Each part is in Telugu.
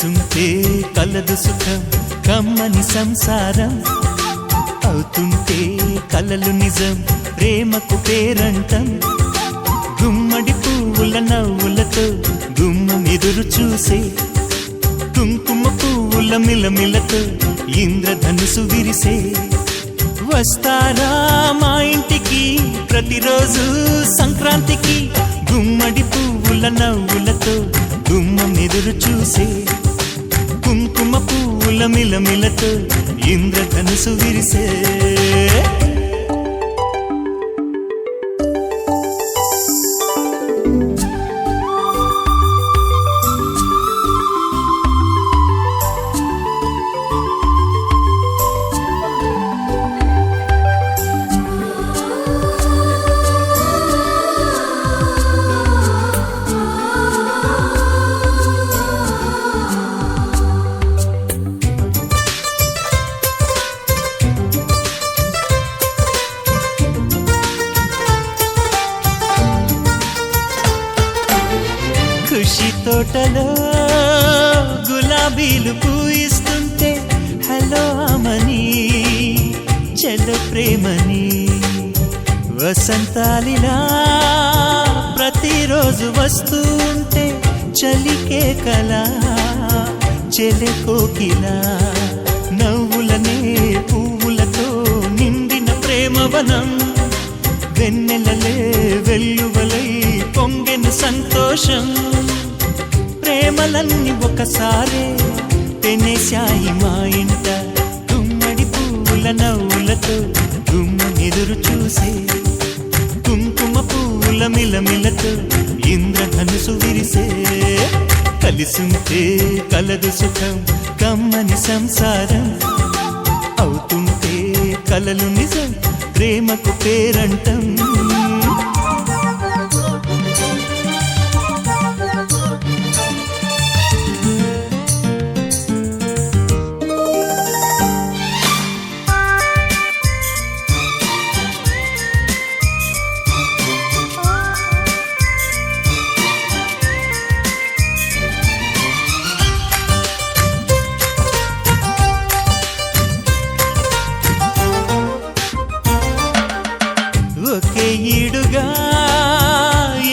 కలిసుంటే కలదు సుఖం కమ్మని సంసారం అవుతుంటే కలలు నిజం ప్రేమకు పేరంటం గుమ్మడి పువ్వుల నవ్వులతో గుమ్మం ఎదురు చూసే కుంకుమ పువ్వుల మిలమిలతో ఇంద్రధనుసు విరిసే వస్తారా మా ఇంటికి ప్రతిరోజు సంక్రాంతికి గుమ్మడి పువ్వుల నవ్వులతో గుమ్మం ఎదురు చూసే కుంకుమ పువ్వుల మిలమిలతో ఇంద్రధనుసు విరిసే ఖుషి తోటలో గులాబీలు పూయిస్తుంటే హలో అమని చెల్లో ప్రేమని వసంతాలిలా ప్రతిరోజు వస్తూ ఉంటే చలికే కలా చెలె కోకిలా నవ్వులనే పువ్వులతో నిండిన ప్రేమవనం వెన్నెలలే వెల్లువలై పొంగెను సంతోషం ప్రేమలన్నీ ఒకసారే పెనేశాయి మా ఇంట గుమ్మడి పువ్వుల నవ్వులతో గుమ్మం ఎదురు చూసే కుంకుమ పువ్వుల మిలమిలతో ఇంద్రధనుసు విరిసే కలిసుంటే కలదు సుఖం కమ్మని సంసారం అవుతుంటే కలలు నిజం ప్రేమకు పేరంటం ఒకే ఈడుగా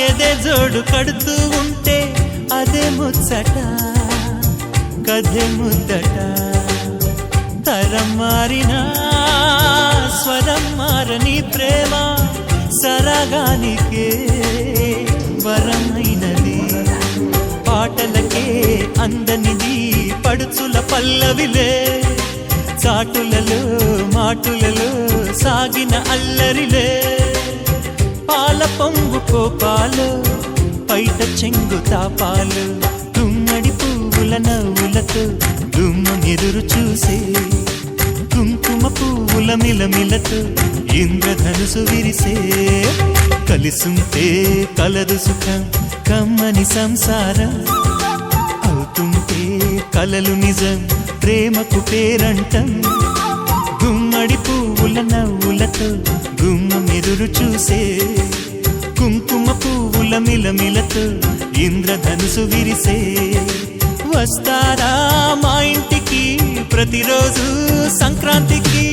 ఎదే జోడు కడుతూ ఉంటే అదే ముచ్చట కథే ముద్దట తరం మారినా స్వరం మారని ప్రేమ సరగానికే వరమైనది పాటలకే అందనిది పడుచుల పల్లవిలే చాటులలో మాటులలో సాగిన అల్లరిలే పాల పొంగు కోపాలు పైట చెంగు తాపాలు గుమ్మడి పువ్వుల నవ్వులతో గుమ్మం ఎదురు చూసే కుంకుమ పువ్వుల మిలమిలతో ఇంద్రధనుసు విరిసే కలిసుంటే కలదు సుఖం కమ్మని సంసారం అవుతుంటే కలలు నిజం ప్రేమకు పేరంటం గుమ్మడి పువ్వుల నవ్వులతో గుమ్మం ఎదురు చూసే కుంకుమ పువ్వుల మిలమిలతో ఇంద్రధనుసు విరిసే వస్తారా మా ఇంటికి ప్రతిరోజు సంక్రాంతికి